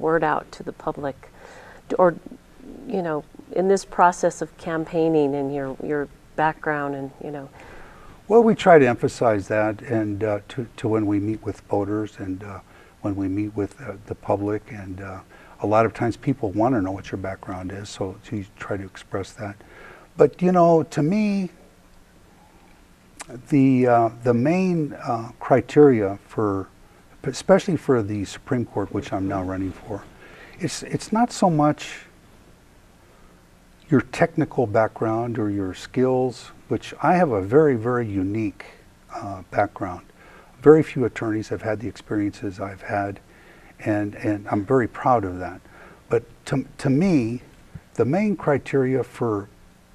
word out to the public, or in this process of campaigning and your background and Well, we try to emphasize that, and to when we meet with voters and when we meet with the public, and a lot of times people want to know what your background is, so you try to express that. But to me, the main criteria for, especially for the Supreme Court, which I'm now running for, it's not so much your technical background or your skills, which I have a very, very unique background. Very few attorneys have had the experiences I've had, and I'm very proud of that. But to me, the main criteria for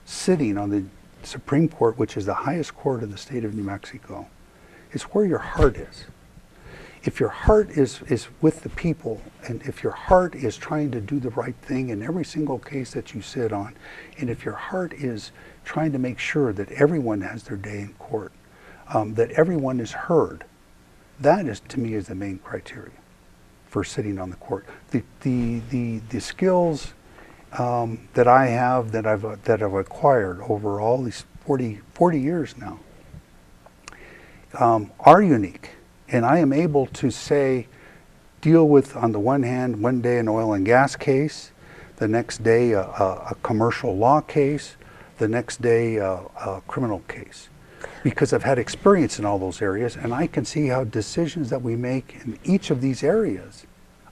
sitting on the Supreme Court, which is the highest court of the state of New Mexico, is where your heart is. If your heart is with the people, and if your heart is trying to do the right thing in every single case that you sit on, and if your heart is trying to make sure that everyone has their day in court, that everyone is heard, that is, to me, is the main criteria for sitting on the court. The skills that I have, that I've acquired over all these 40 years now, are unique. And I am able to deal with, on the one hand, one day an oil and gas case, the next day a commercial law case, the next day a criminal case. Because I've had experience in all those areas, and I can see how decisions that we make in each of these areas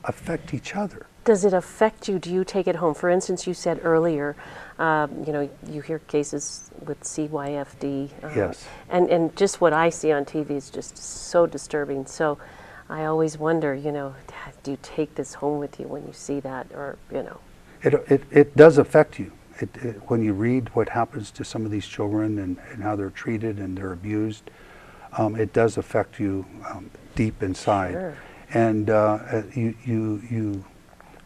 affect each other. Does it affect you? Do you take it home? For instance, you said earlier, you hear cases with CYFD. Yes. And just what I see on TV is just so disturbing. So I always wonder, do you take this home with you when you see that, or, It does affect you. When you read what happens to some of these children and how they're treated and they're abused, it does affect you deep inside. Sure. And you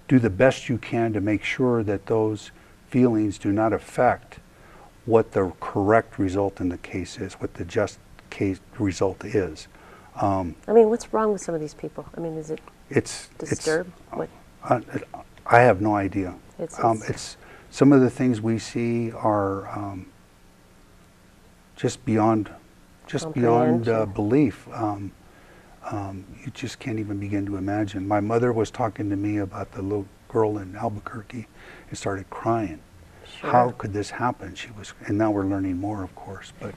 do the best you can to make sure that those feelings do not affect what the correct result in the case is, what the just case result is. What's wrong with some of these people? Is it disturbed? I have no idea. It's some of the things we see are just beyond belief. You just can't even begin to imagine. My mother was talking to me about the little girl in Albuquerque and started crying. Sure. How could this happen? And now we're learning more, of course. But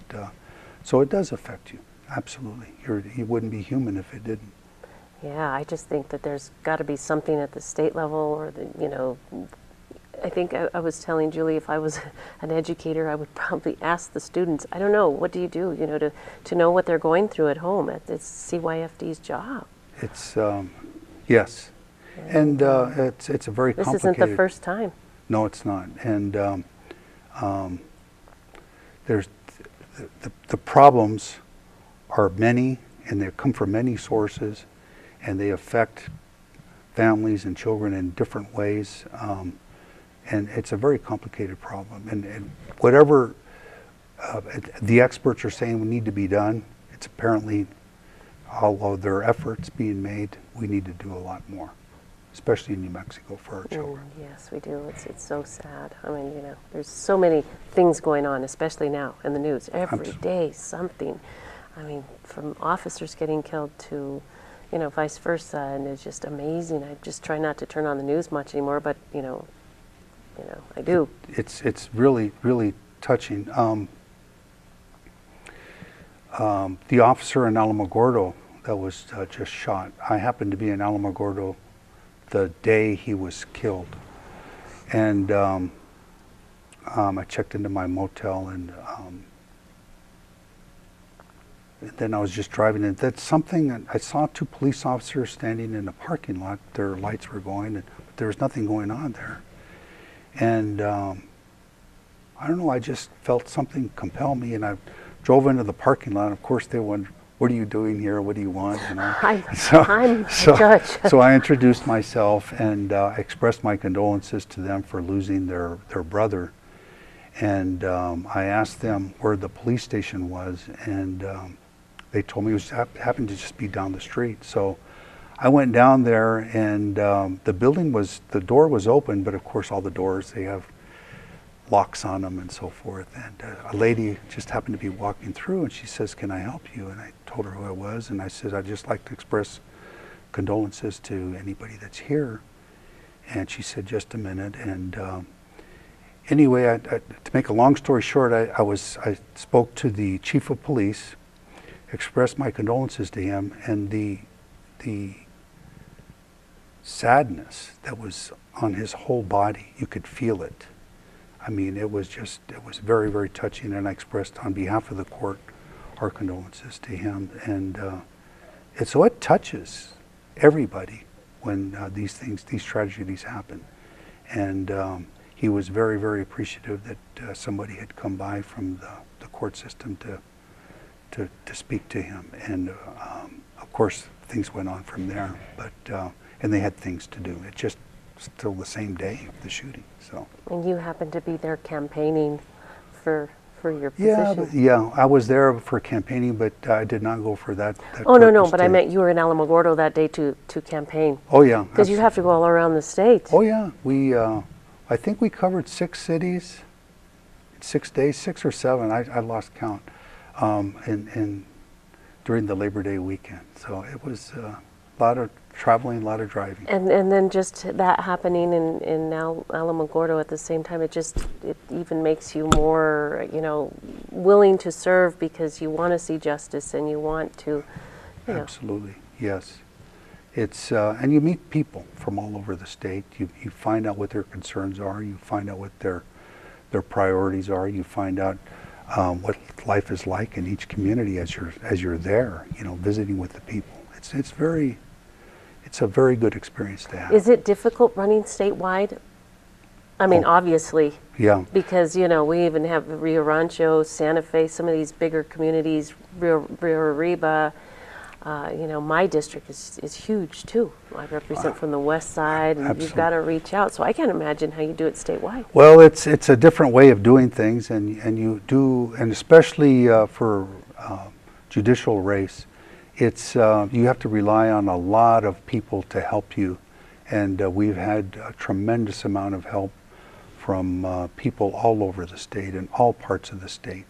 so it does affect you, absolutely. You wouldn't be human if it didn't. Yeah, I just think that there's got to be something at the state level, or I think I was telling Julie, if I was an educator, I would probably ask the students, I don't know, what do you do, to know what they're going through at home? It's CYFD's job. It's, yes. And it's a very complicated... This isn't the first time. No, it's not. And there's the problems are many, and they come from many sources, and they affect families and children in different ways. And it's a very complicated problem. And whatever the experts are saying we need to be done, it's apparently, although there are efforts being made, we need to do a lot more, especially in New Mexico for our children. Yes, we do. It's so sad. There's so many things going on, especially now in the news. Every day, something. From officers getting killed to, vice versa, and it's just amazing. I just try not to turn on the news much anymore, but, I do. It's really, really touching. The officer in Alamogordo that was just shot, I happened to be in Alamogordo the day he was killed. And I checked into my motel, and then I was just driving, and that's something, I saw two police officers standing in a parking lot. Their lights were going, but there was nothing going on there. And I don't know, I just felt something compel me, and I drove into the parking lot. Of course, they wondered, what are you doing here? What do you want? I'm a judge. So I introduced myself and expressed my condolences to them for losing their brother. And I asked them where the police station was, and they told me it happened to just be down the street. So I went down there, and the door was open, but of course all the doors, they have locks on them and so forth. And a lady just happened to be walking through, and she says, "Can I help you?" And I told her who I was, and I said, "I'd just like to express condolences to anybody that's here." And she said, "Just a minute." And anyway, to make a long story short, I spoke to the chief of police, expressed my condolences to him, and the sadness that was on his whole body, you could feel it. I mean, it was very, very touching, and I expressed on behalf of the court our condolences to him. And so it touches everybody when these tragedies happen. And he was very, very appreciative that somebody had come by from the court system to speak to him. And of course, things went on from there. But and they had things to do. It just still the same day of the shooting. So. And you happened to be there campaigning for your position. Yeah, I was there for campaigning, but I did not go for that. Oh no, but I meant you were in Alamogordo that day to campaign. Oh yeah, because you have to go all around the state. Oh yeah, I think we covered 6 cities, 6 days, 6 or 7. I lost count. And during the Labor Day weekend, so it was a lot of traveling, a lot of driving. And then just that happening in now Alamogordo at the same time, it even makes you more, willing to serve because you want to see justice and you want to, Absolutely, yes. It's and you meet people from all over the state. You find out what their concerns are. You find out what their priorities are. You find out what life is like in each community as you're there, visiting with the people. It's a very good experience to have. Is it difficult running statewide? I mean, obviously. Yeah. Because, we even have Rio Rancho, Santa Fe, some of these bigger communities, Rio Arriba. My district is huge, too. I represent from the west side, and Absolutely. You've got to reach out. So I can't imagine how you do it statewide. Well, it's a different way of doing things, and you do, and especially for judicial race, it's you have to rely on a lot of people to help you, and we've had a tremendous amount of help from people all over the state and all parts of the state.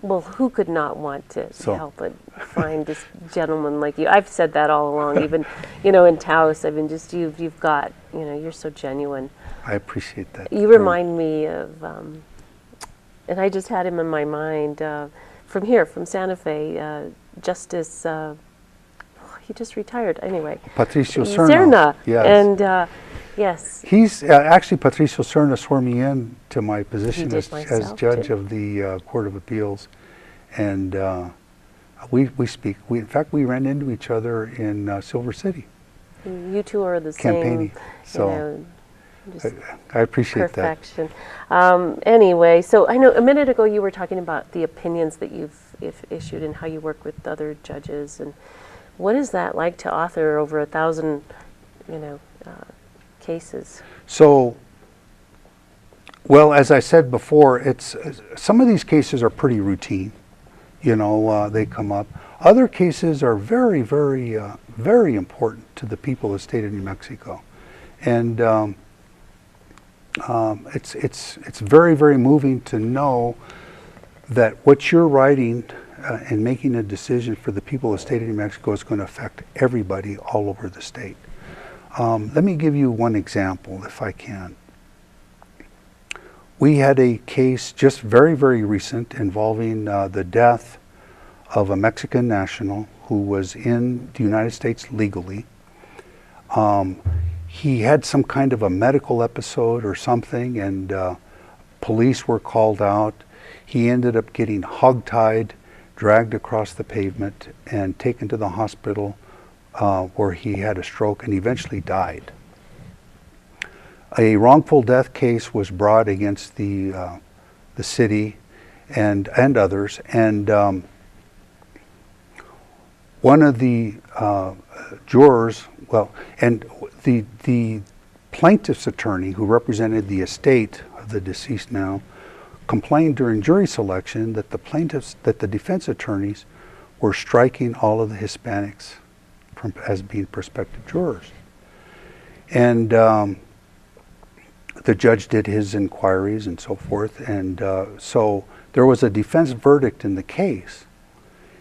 Well, who could not want to help but find this gentleman like you? I've said that all along, even in Taos. I mean, just you've got, you're so genuine. I appreciate that. You remind me of, and I just had him in my mind from Santa Fe, Justice. He just retired anyway. Patricio Serna. Yes. And yes. He's actually, Patricio Serna swore me in to my position as judge of the Court of Appeals, and we speak. In fact, we ran into each other in Silver City. You two are the campaigning. Same. So I appreciate perfection. Anyway, so I know a minute ago you were talking about the opinions that you've issued and how you work with other judges, and what is that like to author over 1,000, cases? So, well, as I said before, some of these cases are pretty routine. They come up. Other cases are very, very, very important to the people of the state of New Mexico, and it's very, very moving to know that what you're writing and making a decision for the people of the state of New Mexico is going to affect everybody all over the state. Let me give you one example, if I can. We had a case just very, very recent involving the death of a Mexican national who was in the United States legally. He had some kind of a medical episode or something, and police were called out. He ended up getting hogtied, dragged across the pavement, and taken to the hospital where he had a stroke and eventually died. A wrongful death case was brought against the city and others, and one of the jurors, and the plaintiff's attorney who represented the estate of the deceased now, complained during jury selection that the defense attorneys were striking all of the Hispanics as being prospective jurors. And the judge did his inquiries and so forth, and so there was a defense verdict in the case.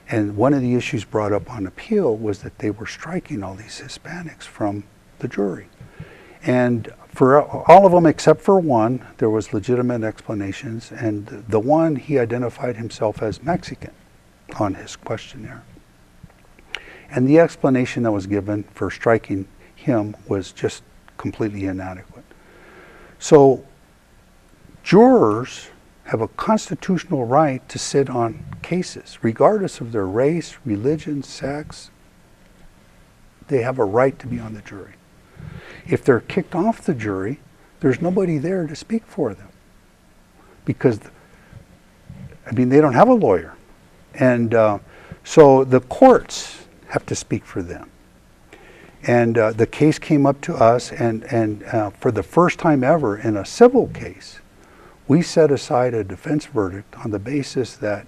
And one of the issues brought up on appeal was that they were striking all these Hispanics from the jury. And for all of them except for one, there was legitimate explanations, and the one, he identified himself as Mexican on his questionnaire. And the explanation that was given for striking him was just completely inadequate. So jurors have a constitutional right to sit on cases, regardless of their race, religion, sex. They have a right to be on the jury. If they're kicked off the jury, there's nobody there to speak for them. Because, I mean, they don't have a lawyer. And so the courts have to speak for them. And the case came up to us, and for the first time ever in a civil case, we set aside a defense verdict on the basis that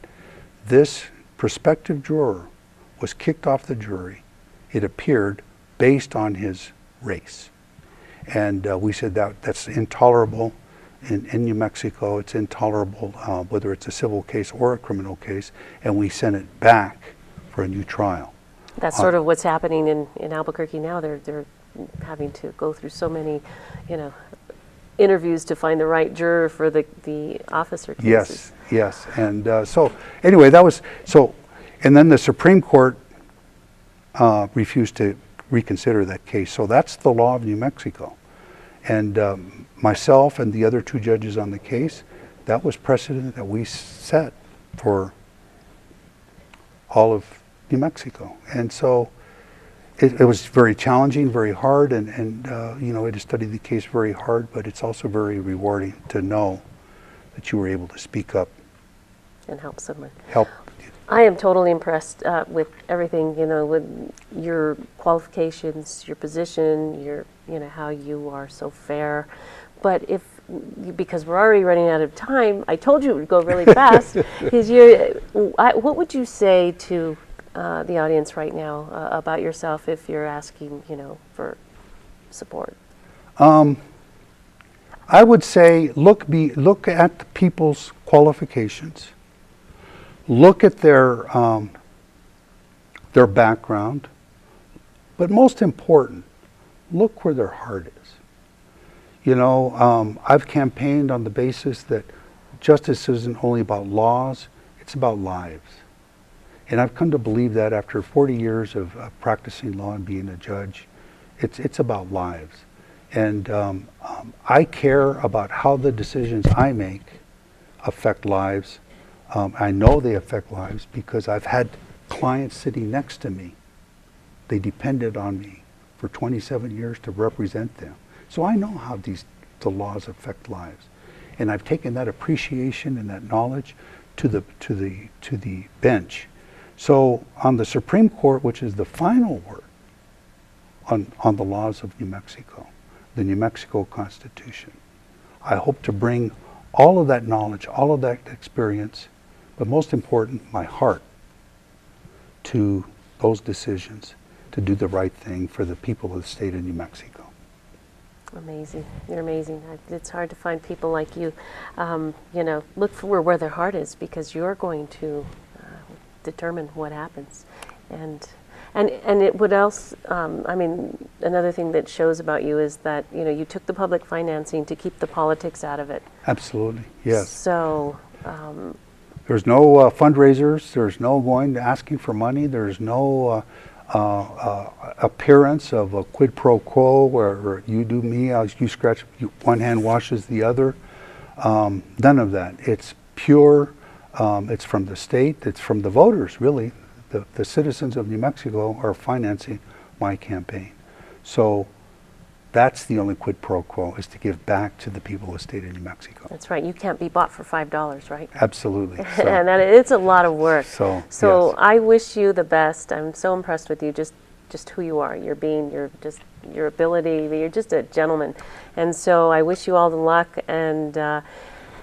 this prospective juror was kicked off the jury, it appeared, based on his race. And we said that's intolerable in New Mexico. It's intolerable whether it's a civil case or a criminal case, and we sent it back for a new trial. That's sort of what's happening in Albuquerque now. They're having to go through so many, interviews to find the right juror for the officer cases. Yes. And so anyway, that was so. And then the Supreme Court refused to reconsider that case. So that's the law of New Mexico. And myself and the other two judges on the case, that was precedent that we set for all of New Mexico. And so it was very challenging, very hard, and I had to study the case very hard, but it's also very rewarding to know that you were able to speak up. And help someone. Help. I am totally impressed with everything, with your qualifications, your position, how you are so fair. But because we're already running out of time, I told you it would go really fast. What would you say to the audience right now about yourself if you're asking, for support? I would say look at people's qualifications. Look at their background, but most important, look where their heart is. I've campaigned on the basis that justice isn't only about laws, it's about lives. And I've come to believe that after 40 years of practicing law and being a judge, it's about lives. And I care about how the decisions I make affect lives. I know they affect lives because I've had clients sitting next to me. They depended on me for 27 years to represent them. So I know how the laws affect lives. And I've taken that appreciation and that knowledge to the bench. So on the Supreme Court, which is the final word on the laws of New Mexico, the New Mexico Constitution, I hope to bring all of that knowledge, all of that experience, but most important, my heart, to those decisions to do the right thing for the people of the state of New Mexico. Amazing. You're amazing. It's hard to find people like you. Look for where their heart is, because you're going to determine what happens. And what else, another thing that shows about you is that, you took the public financing to keep the politics out of it. Absolutely, yes. So... there's no fundraisers, there's no going to asking for money, there's no appearance of a quid pro quo where you do me, you scratch, one hand washes the other. None of that. It's pure, it's from the state, it's from the voters, really. The citizens of New Mexico are financing my campaign. So that's the only quid pro quo, is to give back to the people of the state of New Mexico. That's right. You can't be bought for $5, right? Absolutely. So, and it's a lot of work. So yes. I wish you the best. I'm so impressed with you, just who you are, your ability. You're just a gentleman. And so I wish you all the luck. And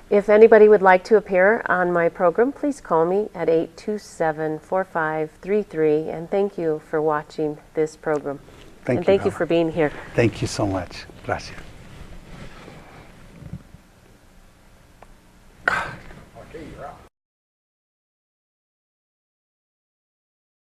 If anybody would like to appear on my program, please call me at 827-4533. And thank you for watching this program. Thank and you, thank you Val. for being here. Thank you so much. Gracias. Okay, you're out.